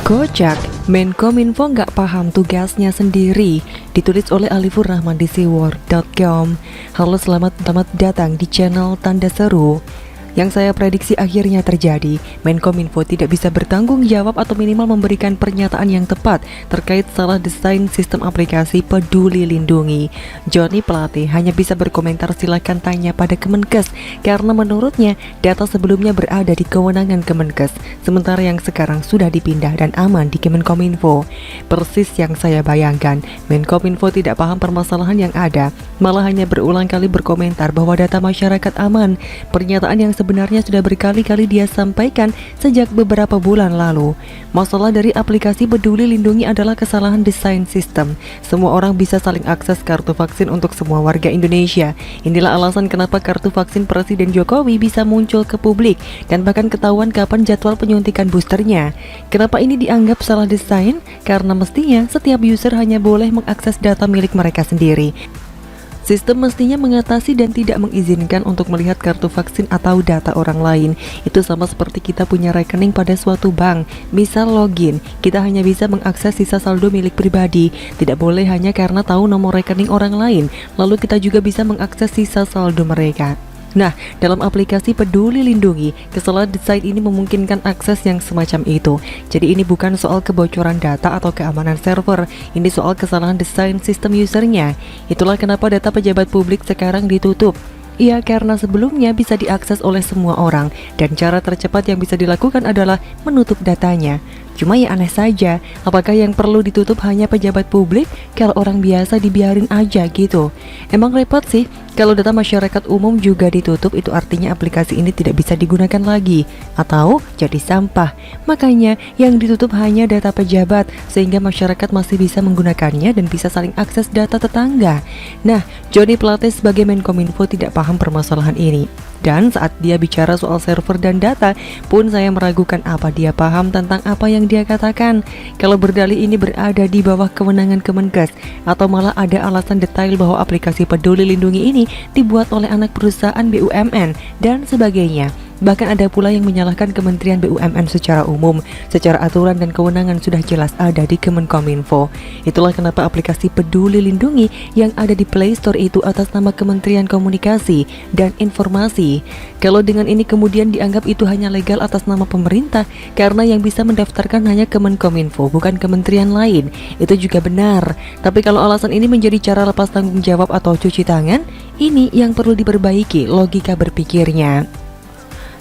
Kocak, Menkominfo nggak paham tugasnya sendiri. Ditulis oleh Alifur Rahman di seaworld.com. Halo, selamat datang di channel Tanda Seru. Yang saya prediksi akhirnya terjadi. Menkominfo tidak bisa bertanggung jawab atau minimal memberikan pernyataan yang tepat terkait salah desain sistem aplikasi Peduli Lindungi. Joni Plate hanya bisa berkomentar silakan tanya pada Kemenkes, karena menurutnya data sebelumnya berada di kewenangan Kemenkes, sementara yang sekarang sudah dipindah dan aman di Kemenkominfo. Persis yang saya bayangkan. Menkominfo tidak paham permasalahan yang ada, malah hanya berulang kali berkomentar bahwa data masyarakat aman. Pernyataan yang sebenarnya sudah berkali-kali dia sampaikan sejak beberapa bulan lalu. Masalah dari aplikasi Peduli Lindungi adalah kesalahan desain sistem. Semua orang bisa saling akses kartu vaksin untuk semua warga Indonesia. Inilah alasan kenapa kartu vaksin Presiden Jokowi bisa muncul ke publik dan bahkan ketahuan kapan jadwal penyuntikan boosternya. Kenapa ini dianggap salah desain? Karena mestinya setiap user hanya boleh mengakses data milik mereka sendiri. Sistem mestinya mengatasi dan tidak mengizinkan untuk melihat kartu vaksin atau data orang lain. Itu sama seperti kita punya rekening pada suatu bank. Misal login, kita hanya bisa mengakses sisa saldo milik pribadi. Tidak boleh hanya karena tahu nomor rekening orang lain, lalu kita juga bisa mengakses sisa saldo mereka. Nah, dalam aplikasi Peduli Lindungi, kesalahan desain ini memungkinkan akses yang semacam itu. Jadi ini bukan soal kebocoran data atau keamanan server, ini soal kesalahan desain sistem usernya. Itulah kenapa data pejabat publik sekarang ditutup. Ya, karena sebelumnya bisa diakses oleh semua orang, dan cara tercepat yang bisa dilakukan adalah menutup datanya. Cuma ya aneh saja, apakah yang perlu ditutup hanya pejabat publik? Kalau orang biasa dibiarin aja gitu. Emang repot sih, kalau data masyarakat umum juga ditutup, itu artinya aplikasi ini tidak bisa digunakan lagi, atau jadi sampah. Makanya yang ditutup hanya data pejabat, sehingga masyarakat masih bisa menggunakannya dan bisa saling akses data tetangga. Nah, Joni Plate sebagai Menkominfo tidak paham permasalahan ini. Dan saat dia bicara soal server dan data pun saya meragukan apa dia paham tentang apa yang dia katakan. Kalau berdalih ini berada di bawah kewenangan Kemenkes, atau malah ada alasan detail bahwa aplikasi Peduli Lindungi ini dibuat oleh anak perusahaan BUMN dan sebagainya. Bahkan ada pula yang menyalahkan Kementerian BUMN secara umum. Secara aturan dan kewenangan sudah jelas ada di Kemenkominfo. Itulah kenapa aplikasi Peduli Lindungi yang ada di Play Store itu atas nama Kementerian Komunikasi dan Informasi. Kalau dengan ini kemudian dianggap itu hanya legal atas nama pemerintah, karena yang bisa mendaftarkan hanya Kemenkominfo, bukan kementerian lain, itu juga benar. Tapi kalau alasan ini menjadi cara lepas tanggung jawab atau cuci tangan, ini yang perlu diperbaiki logika berpikirnya.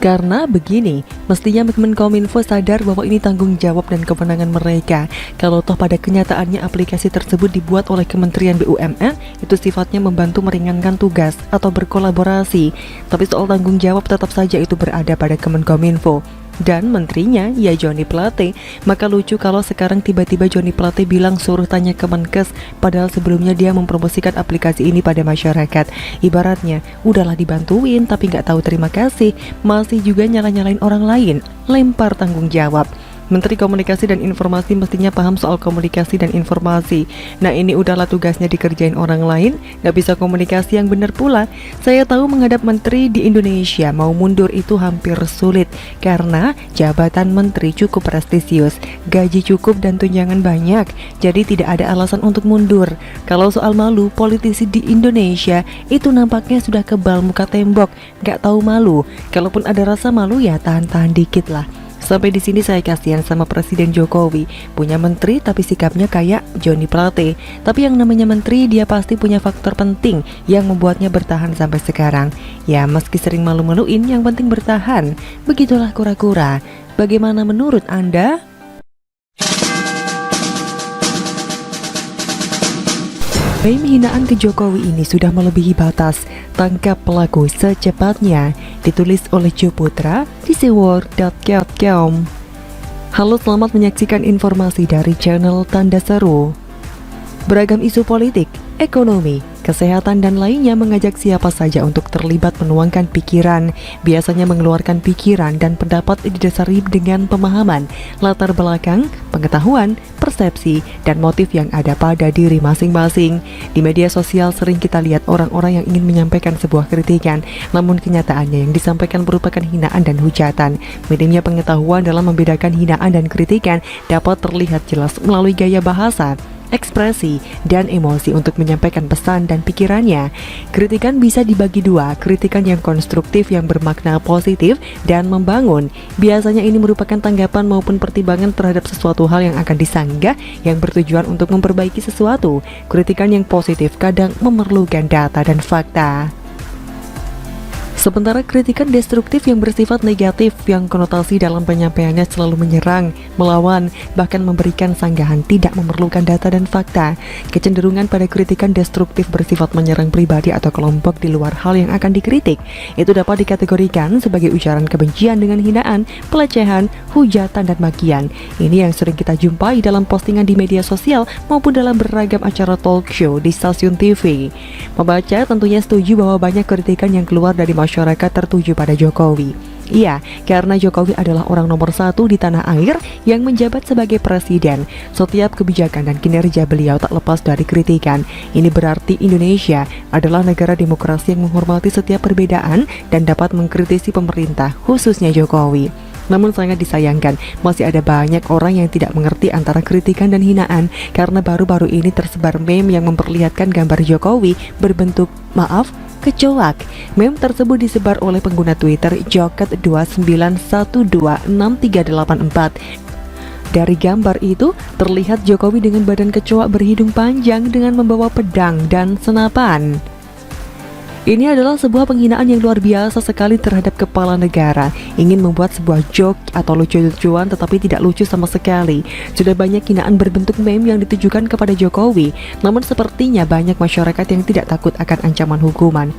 Karena begini, mestinya Menkominfo sadar bahwa ini tanggung jawab dan kewenangan mereka. Kalau toh pada kenyataannya aplikasi tersebut dibuat oleh Kementerian BUMN, itu sifatnya membantu meringankan tugas atau berkolaborasi. Tapi soal tanggung jawab tetap saja itu berada pada Kemenkominfo dan menterinya, ya Joni Plate. Maka lucu kalau sekarang tiba-tiba Joni Plate bilang suruh tanya Kemenkes, padahal sebelumnya dia mempromosikan aplikasi ini pada masyarakat. Ibaratnya, udahlah dibantuin tapi nggak tahu terima kasih, masih juga nyala-nyalain orang lain, lempar tanggung jawab. Menteri Komunikasi dan Informasi mestinya paham soal komunikasi dan informasi. Nah, ini udahlah tugasnya dikerjain orang lain, gak bisa komunikasi yang benar pula. Saya tahu menghadap menteri di Indonesia mau mundur itu hampir sulit, karena jabatan menteri cukup prestisius, gaji cukup dan tunjangan banyak, jadi tidak ada alasan untuk mundur. Kalau soal malu, politisi di Indonesia itu nampaknya sudah kebal muka tembok, gak tahu malu. Kalaupun ada rasa malu ya tahan-tahan dikit lah. Sampai di sini saya kasihan sama Presiden Jokowi, punya menteri tapi sikapnya kayak Joni Plate. Tapi yang namanya menteri, dia pasti punya faktor penting yang membuatnya bertahan sampai sekarang. Ya, meski sering malu-maluin, yang penting bertahan. Begitulah kura-kura. Bagaimana menurut Anda? Klaim hinaan ke Jokowi ini sudah melebihi batas. Tangkap pelaku secepatnya. Ditulis oleh Joe Putra di seaworld.com. Halo, selamat menyaksikan informasi dari channel Tanda Seru. Beragam isu politik, ekonomi, kesehatan, dan lainnya, mengajak siapa saja untuk terlibat menuangkan pikiran. Biasanya mengeluarkan pikiran dan pendapat didasari dengan pemahaman, latar belakang, pengetahuan, persepsi, dan motif yang ada pada diri masing-masing. Di media sosial sering kita lihat orang-orang yang ingin menyampaikan sebuah kritikan, namun kenyataannya yang disampaikan merupakan hinaan dan hujatan. Minimnya pengetahuan dalam membedakan hinaan dan kritikan dapat terlihat jelas melalui gaya bahasa, ekspresi, dan emosi untuk menyampaikan pesan dan pikirannya. Kritikan bisa dibagi dua, kritikan yang konstruktif yang bermakna positif dan membangun. Biasanya ini merupakan tanggapan maupun pertimbangan terhadap sesuatu hal yang akan disanggah yang bertujuan untuk memperbaiki sesuatu. Kritikan yang positif kadang memerlukan data dan fakta. Sementara kritikan destruktif yang bersifat negatif yang konotasi dalam penyampaiannya selalu menyerang, melawan, bahkan memberikan sanggahan tidak memerlukan data dan fakta. Kecenderungan pada kritikan destruktif bersifat menyerang pribadi atau kelompok di luar hal yang akan dikritik. Itu dapat dikategorikan sebagai ujaran kebencian dengan hinaan, pelecehan, hujatan, dan makian. Ini yang sering kita jumpai dalam postingan di media sosial maupun dalam beragam acara talk show di stasiun TV. Pembaca tentunya setuju bahwa banyak kritikan yang keluar dari masyarakat tertuju pada Jokowi. Iya, karena Jokowi adalah orang nomor 1 di tanah air yang menjabat sebagai presiden. Setiap kebijakan dan kinerja beliau tak lepas dari kritikan. Ini berarti Indonesia adalah negara demokrasi yang menghormati setiap perbedaan dan dapat mengkritisi pemerintah, khususnya Jokowi. Namun sangat disayangkan, masih ada banyak orang yang tidak mengerti antara kritikan dan hinaan karena baru-baru ini tersebar meme yang memperlihatkan gambar Jokowi berbentuk, kecoak. Meme tersebut disebar oleh pengguna Twitter Joket29126384. Dari gambar itu, terlihat Jokowi dengan badan kecoak berhidung panjang dengan membawa pedang dan senapan. Ini adalah sebuah penghinaan yang luar biasa sekali terhadap kepala negara. Ingin membuat sebuah joke atau lucu-lucuan tetapi tidak lucu sama sekali. Sudah banyak hinaan berbentuk meme yang ditujukan kepada Jokowi, namun sepertinya banyak masyarakat yang tidak takut akan ancaman hukuman.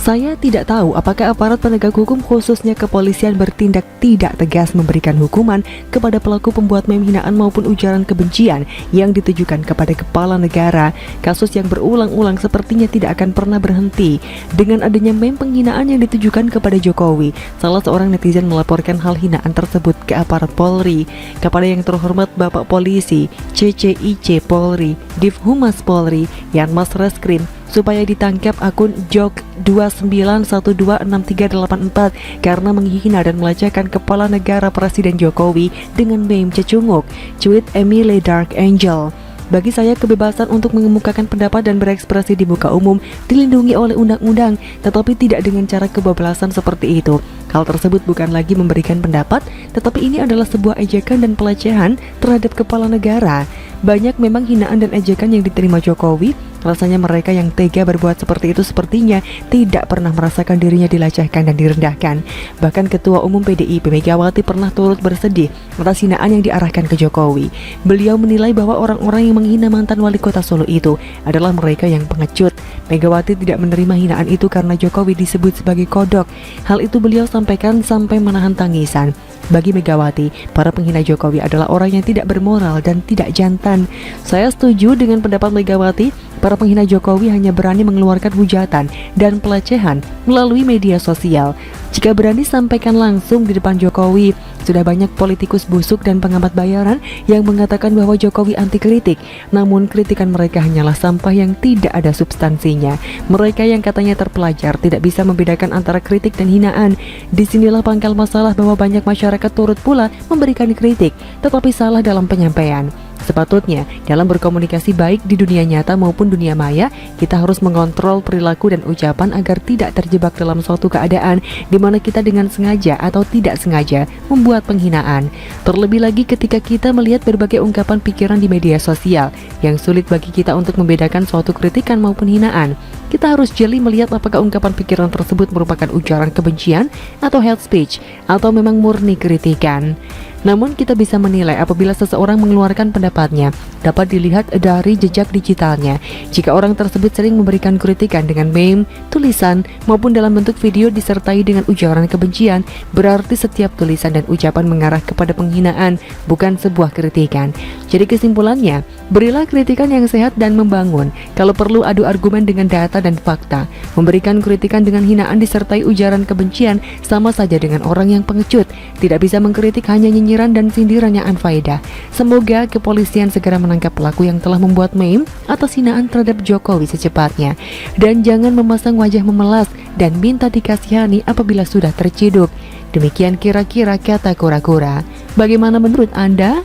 Saya tidak tahu apakah aparat penegak hukum khususnya kepolisian bertindak tidak tegas memberikan hukuman kepada pelaku pembuat meme hinaan maupun ujaran kebencian yang ditujukan kepada kepala negara. Kasus yang berulang-ulang sepertinya tidak akan pernah berhenti. Dengan adanya meme penghinaan yang ditujukan kepada Jokowi, salah seorang netizen melaporkan hal hinaan tersebut ke aparat Polri. Kepada yang terhormat Bapak Polisi, CCIC Polri, Div Humas Polri, Yanmas Reskrim, supaya ditangkap akun Jok29126384 karena menghina dan melecehkan kepala negara Presiden Jokowi dengan meme cecunguk, tweet Emily Dark Angel. Bagi saya, kebebasan untuk mengemukakan pendapat dan berekspresi di muka umum dilindungi oleh undang-undang, tetapi tidak dengan cara kebablasan seperti itu. Hal tersebut bukan lagi memberikan pendapat, tetapi ini adalah sebuah ejekan dan pelecehan terhadap kepala negara. Banyak memang hinaan dan ejekan yang diterima Jokowi. Rasanya mereka yang tega berbuat seperti itu sepertinya tidak pernah merasakan dirinya dilecehkan dan direndahkan. Bahkan Ketua Umum PDIP Megawati pernah turut bersedih atas hinaan yang diarahkan ke Jokowi. Beliau menilai bahwa orang-orang yang menghina mantan wali kota Solo itu adalah mereka yang pengecut. Megawati tidak menerima hinaan itu karena Jokowi disebut sebagai kodok. Hal itu beliau sampaikan sampai menahan tangisan. Bagi Megawati, para penghina Jokowi adalah orang yang tidak bermoral dan tidak jantan. Saya setuju dengan pendapat Megawati. Para penghina Jokowi hanya berani mengeluarkan hujatan dan pelecehan melalui media sosial. Jika berani sampaikan langsung di depan Jokowi. Sudah banyak politikus busuk dan pengamat bayaran yang mengatakan bahwa Jokowi anti kritik, namun kritikan mereka hanyalah sampah yang tidak ada substansinya. Mereka yang katanya terpelajar tidak bisa membedakan antara kritik dan hinaan. Disinilah pangkal masalah bahwa banyak masyarakat turut pula memberikan kritik, tetapi salah dalam penyampaian. Sepatutnya, dalam berkomunikasi baik di dunia nyata maupun dunia maya, kita harus mengontrol perilaku dan ucapan agar tidak terjebak dalam suatu keadaan di mana kita dengan sengaja atau tidak sengaja membuat penghinaan. Terlebih lagi ketika kita melihat berbagai ungkapan pikiran di media sosial yang sulit bagi kita untuk membedakan suatu kritikan maupun hinaan. Kita harus jeli melihat apakah ungkapan pikiran tersebut merupakan ujaran kebencian atau hate speech atau memang murni kritikan. Namun kita bisa menilai apabila seseorang mengeluarkan pendapatnya dapat dilihat dari jejak digitalnya. Jika orang tersebut sering memberikan kritikan dengan meme, tulisan, maupun dalam bentuk video disertai dengan ujaran kebencian, berarti setiap tulisan dan ucapan mengarah kepada penghinaan, bukan sebuah kritikan. Jadi kesimpulannya, berilah kritikan yang sehat dan membangun. Kalau perlu adu argumen dengan data dan fakta. Memberikan kritikan dengan hinaan disertai ujaran kebencian sama saja dengan orang yang pengecut. Tidak bisa mengkritik hanya nyinyiran dan sindiran yang anfaedah. Semoga kepolisian segera menangkap pelaku yang telah membuat meme atas hinaan terhadap Jokowi secepatnya. Dan jangan memasang wajah memelas dan minta dikasihani apabila sudah terciduk. Demikian kira-kira kata kura-kura. Bagaimana menurut Anda?